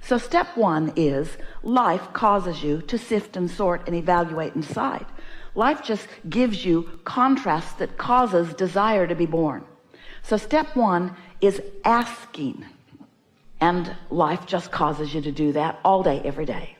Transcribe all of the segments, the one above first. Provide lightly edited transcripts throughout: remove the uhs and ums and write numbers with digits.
So step one is life causes you to sift and sort and evaluate and decide. Life just gives you contrasts that causes desire to be born. So step one is asking, and life just causes you to do that all day, every day.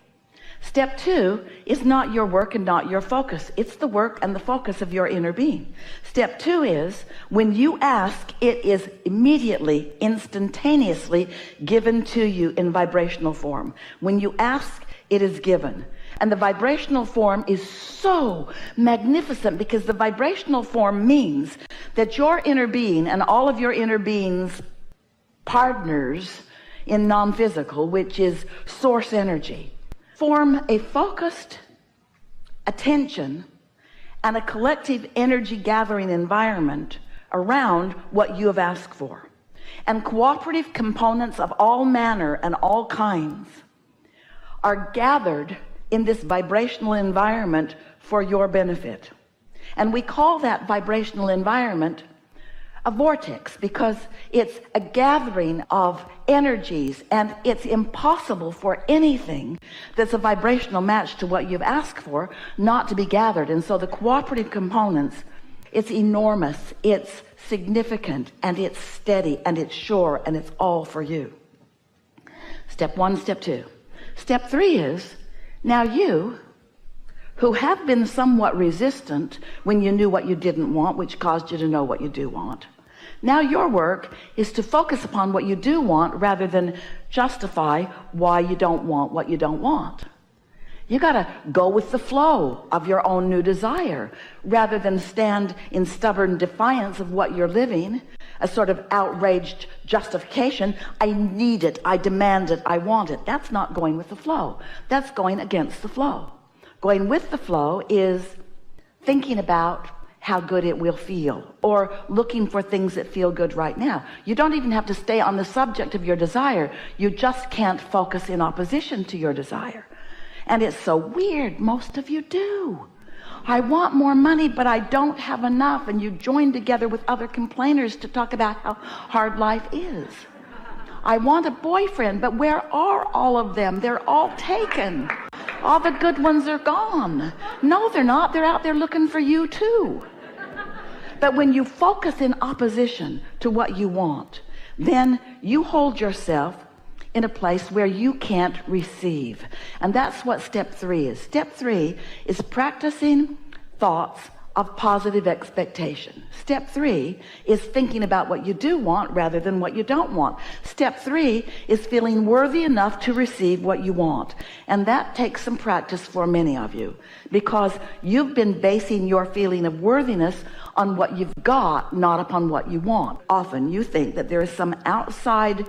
Step two is not your work and not your focus. It's the work and the focus of your inner being. Step two is when you ask, it is immediately, instantaneously given to you in vibrational form. When you ask, it is given. And the vibrational form is so magnificent because the vibrational form means that your inner being and all of your inner being's partners in non-physical, which is source energy, form a focused attention and a collective energy gathering environment around what you have asked for. And cooperative components of all manner and all kinds are gathered in this vibrational environment for your benefit. And we call that vibrational environment a vortex because it's a gathering of energies, and it's impossible for anything that's a vibrational match to what you've asked for not to be gathered. And so the cooperative components, it's enormous, it's significant, and it's steady, and it's sure, and it's all for you. Step one, step two. Step three is, now you who have been somewhat resistant when you knew what you didn't want, which caused you to know what you do want. Now your work is to focus upon what you do want rather than justify why you don't want what you don't want. You got to go with the flow of your own new desire rather than stand in stubborn defiance of what you're living, a sort of outraged justification. I need it, I demand it, I want it. That's not going with the flow. That's going against the flow. Going with the flow is thinking about how good it will feel, or looking for things that feel good right now. You don't even have to stay on the subject of your desire. You just can't focus in opposition to your desire. And it's so weird, most of you do. I want more money, but I don't have enough. And you join together with other complainers to talk about how hard life is. I want a boyfriend, but where are all of them? They're all taken. All the good ones are gone. No, they're not. They're out there looking for you too. But when you focus in opposition to what you want, then you hold yourself in a place where you can't receive. And that's what step three is. Step three is practicing thoughts of positive expectation. Step three is thinking about what you do want rather than what you don't want. Step three is feeling worthy enough to receive what you want. And that takes some practice for many of you, because you've been basing your feeling of worthiness on what you've got, not upon what you want. Often you think that there is some outside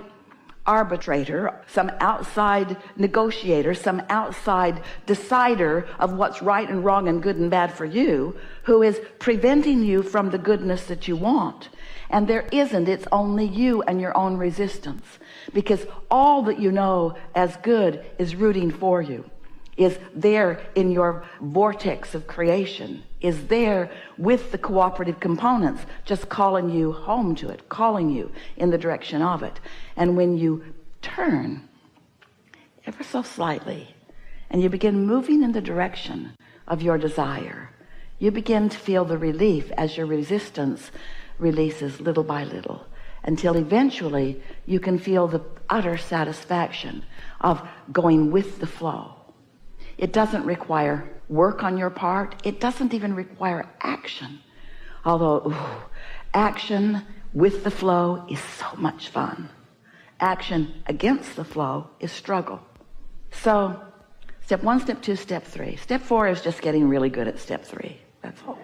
arbitrator, some outside negotiator, some outside decider of what's right and wrong and good and bad for you, who is preventing you from the goodness that you want. And there isn't. It's only you and your own resistance, because all that you know as good is rooting for you, is there in your vortex of creation, is there with the cooperative components, just calling you home to it, calling you in the direction of it. And when you turn ever so slightly and you begin moving in the direction of your desire, you begin to feel the relief as your resistance releases little by little, until eventually you can feel the utter satisfaction of going with the flow. It doesn't require work on your part. It doesn't even require action. Although action with the flow is so much fun. Action against the flow is struggle. So step one, step two, step three. Step four is just getting really good at step three. That's all.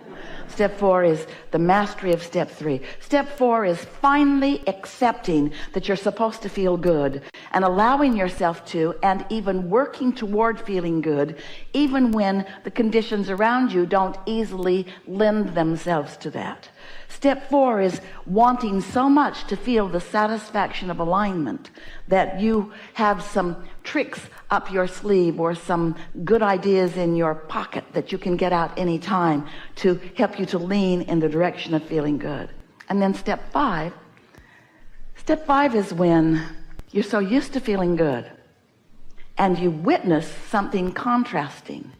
Step four is the mastery of step three. Step four is finally accepting that you're supposed to feel good and allowing yourself to, and even working toward feeling good, even when the conditions around you don't easily lend themselves to that. Step four is wanting so much to feel the satisfaction of alignment that you have some tricks up your sleeve or some good ideas in your pocket that you can get out any time to help you to lean in the direction of feeling good. And then step five is when you're so used to feeling good and you witness something contrasting,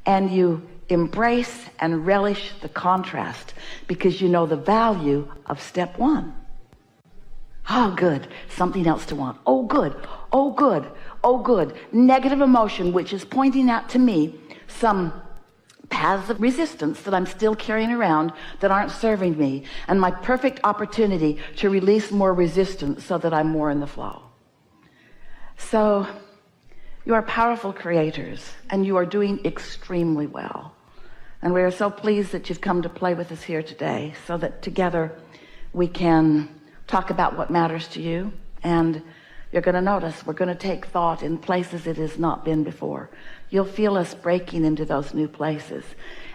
and you embrace and relish the contrast because you know the value of step one. Oh, good. Something else to want. Oh, good. Oh, good. Oh, good. Negative emotion, which is pointing out to me some paths of resistance that I'm still carrying around that aren't serving me, and my perfect opportunity to release more resistance so that I'm more in the flow. So you are powerful creators, and you are doing extremely well. And we are so pleased that you've come to play with us here today so that together we can talk about what matters to you. And you're going to notice we're going to take thought in places it has not been before. You'll feel us breaking into those new places,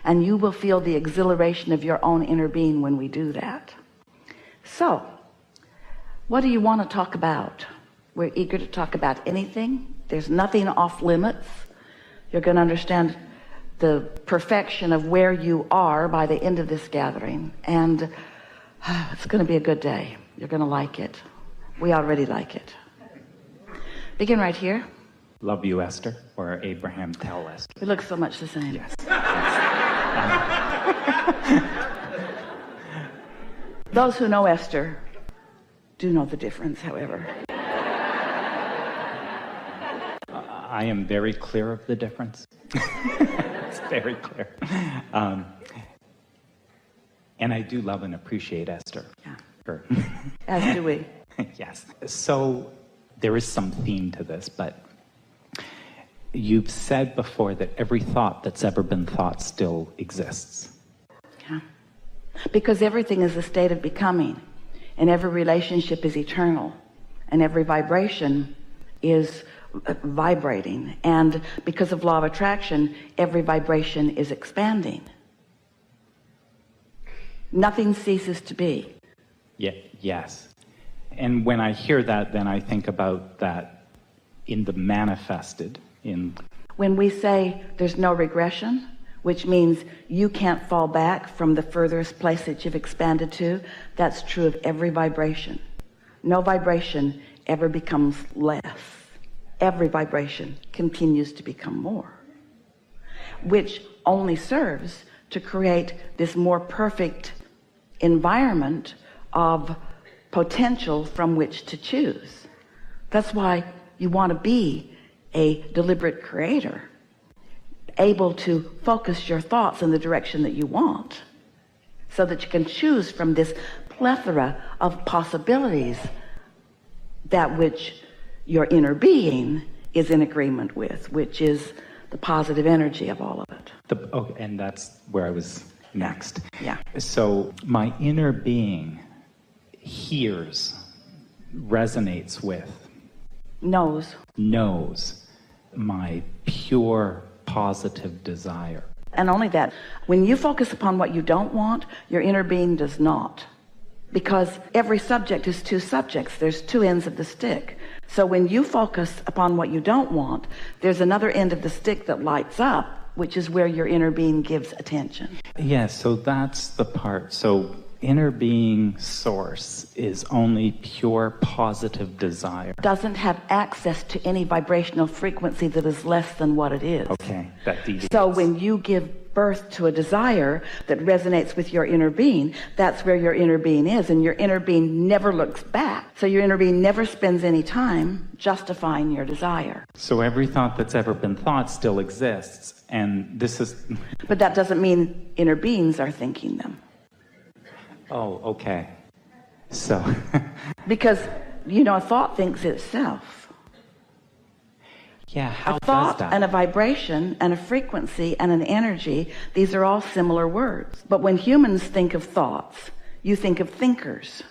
and you will feel the exhilaration of your own inner being when we do that. So what do you want to talk about? We're eager to talk about anything. There's nothing off limits. You're going to understand the perfection of where you are by the end of this gathering, and it's going to be a good day. You're going to like it. We already like it. Begin right here. Love you, Esther, or Abraham, tell Esther. We look so much the same. Yes. Those who know Esther do know the difference, however. I am very clear of the difference. It's very clear. And I do love and appreciate Esther. Yeah. Her. As do we. Yes. So there is some theme to this, but you've said before that every thought that's ever been thought still exists. Yeah. Because everything is a state of becoming, and every relationship is eternal, and every vibration is vibrating, and because of law of attraction, every vibration is expanding. Nothing ceases to be. Yeah, yes. And when I hear that, then I think about that in the manifested. When we say there's no regression, which means you can't fall back from the furthest place that you've expanded to, that's true of every vibration. No vibration ever becomes less. Every vibration continues to become more, which only serves to create this more perfect environment of potential from which to choose. That's why you want to be a deliberate creator, able to focus your thoughts in the direction that you want, so that you can choose from this plethora of possibilities that which your inner being is in agreement with, which is the positive energy of all of it. And that's where I was next. Yeah. So my inner being hears, resonates with, knows my pure positive desire. And only that. When you focus upon what you don't want, your inner being does not. Because every subject is two subjects. There's two ends of the stick. So when you focus upon what you don't want, there's another end of the stick that lights up, which is where your inner being gives attention. Yeah, so that's the part. So inner being source is only pure positive desire. Doesn't have access to any vibrational frequency that is less than what it is. Okay, that deviates. So when you give birth to a desire that resonates with your inner being, that's where your inner being is, and your inner being never looks back. So your inner being never spends any time justifying your desire. So every thought that's ever been thought still exists, and this is... But that doesn't mean inner beings are thinking them. Oh, okay. So... Because, you know, a thought thinks itself. Yeah, how a thought does that? And a vibration and a frequency and an energy, these are all similar words. But when humans think of thoughts, you think of thinkers.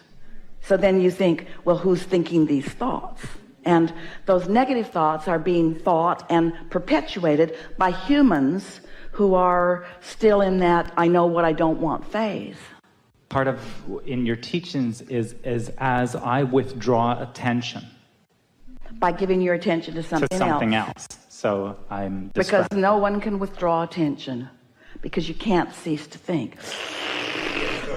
So then you think, well, who's thinking these thoughts? And those negative thoughts are being thought and perpetuated by humans who are still in that I know what I don't want phase. Part of, in your teachings, is as I withdraw attention. By giving your attention to something else. So I'm... Because no one can withdraw attention, because you can't cease to think.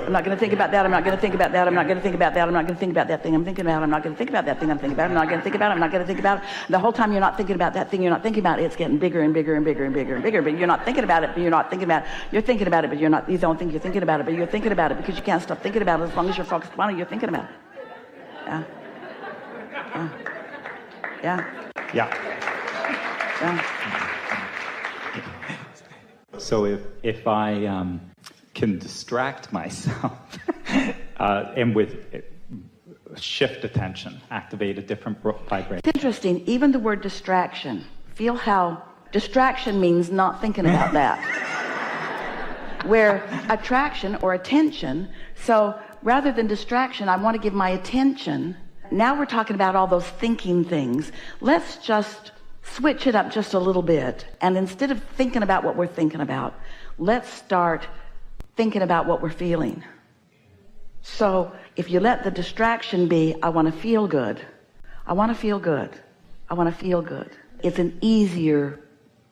I'm not going to think about that. I'm not going to think about that. I'm not going to think about that. I'm not going to think about that thing I'm thinking about. I'm not going to think about that thing I'm thinking about. I'm not going to think about it. I'm not going to think about it. The whole time you're not thinking about that thing you're not thinking about, it's getting bigger and bigger and bigger and bigger and bigger. But you're not thinking about it, but you're not thinking about it. You're thinking about it, but you're not. You don't think you're thinking about it, but you're thinking about it because you can't stop thinking about it as long as you're focused on it. You're thinking about it. Yeah. Yeah. Yeah. Yeah. So if I can distract myself and with shift attention, activate a different vibration. It's interesting, even the word distraction, feel how distraction means not thinking about that. Where attraction or attention, so rather than distraction, I want to give my attention. Now we're talking about all those thinking things. Let's just switch it up just a little bit. And instead of thinking about what we're thinking about, let's start thinking about what we're feeling. So if you let the distraction be, I want to feel good. I want to feel good. I want to feel good. It's an easier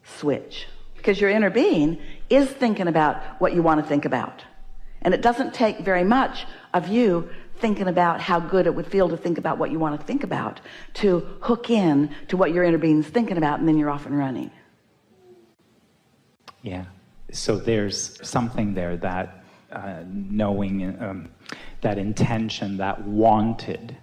switch because your inner being is thinking about what you want to think about. And it doesn't take very much of you thinking about how good it would feel to think about what you want to think about to hook in to what your inner being's thinking about, and then you're off and running. Yeah. So there's something there that knowing that intention, that wanted,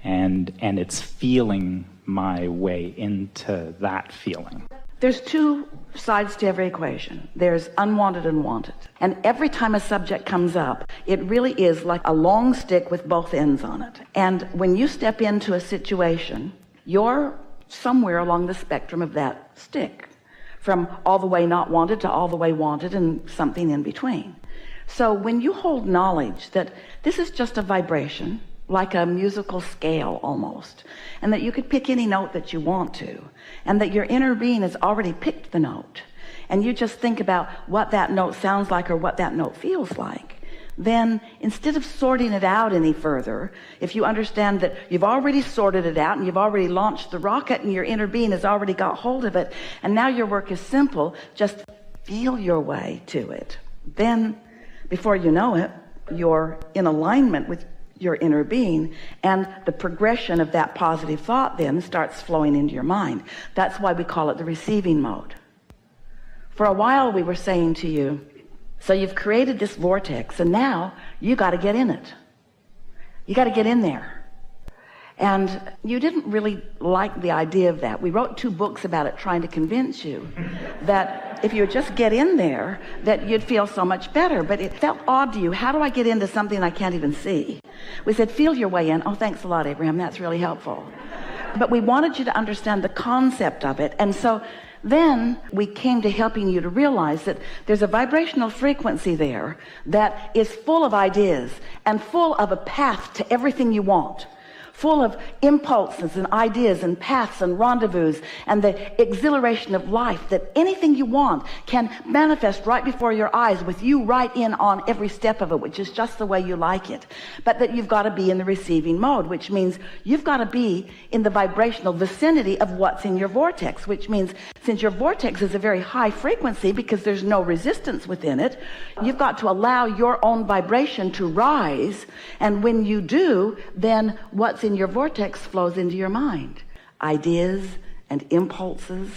and it's feeling my way into that feeling. There's two sides to every equation. There's unwanted and wanted. And every time a subject comes up, it really is like a long stick with both ends on it. And when you step into a situation, you're somewhere along the spectrum of that stick, from all the way not wanted to all the way wanted and something in between. So when you hold knowledge that this is just a vibration, like a musical scale almost, and that you could pick any note that you want to, and that your inner being has already picked the note, and you just think about what that note sounds like or what that note feels like, then instead of sorting it out any further, if you understand that you've already sorted it out and you've already launched the rocket and your inner being has already got hold of it, and now your work is simple, just feel your way to it, then before you know it, you're in alignment with your inner being, and the progression of that positive thought then starts flowing into your mind. That's why we call it the receiving mode. For a while we were saying to you, so you've created this vortex and now you got to get in it. You got to get in there. And you didn't really like the idea of that. We wrote 2 books about it trying to convince you that if you would just get in there, that you'd feel so much better. But it felt odd to you. How do I get into something I can't even see? We said, feel your way in. Oh, thanks a lot, Abraham. That's really helpful. But we wanted you to understand the concept of it. And so then we came to helping you to realize that there's a vibrational frequency there that is full of ideas and full of a path to everything you want. Full of impulses and ideas and paths and rendezvous and the exhilaration of life, that anything you want can manifest right before your eyes with you right in on every step of it, which is just the way you like it. But that you've got to be in the receiving mode, which means you've got to be in the vibrational vicinity of what's in your vortex, which means since your vortex is a very high frequency because there's no resistance within it, you've got to allow your own vibration to rise. And when you do, then what's in your vortex flows into your mind, ideas and impulses.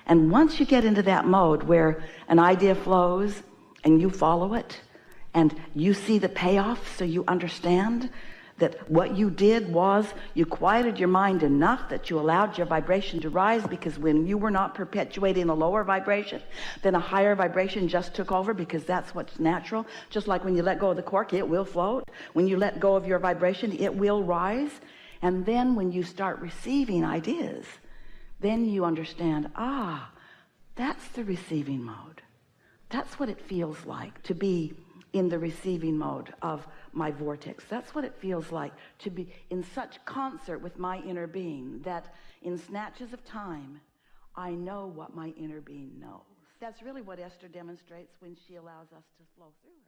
And once you get into that mode where an idea flows and you follow it and you see the payoff, so you understand that what you did was you quieted your mind enough that you allowed your vibration to rise, because when you were not perpetuating a lower vibration, then a higher vibration just took over, because that's what's natural. Just like when you let go of the cork, it will float. When you let go of your vibration, it will rise. And then when you start receiving ideas, then you understand, that's the receiving mode. That's what it feels like to be in the receiving mode of my vortex. That's what it feels like to be in such concert with my inner being that in snatches of time, I know what my inner being knows. That's really what Esther demonstrates when she allows us to flow through it.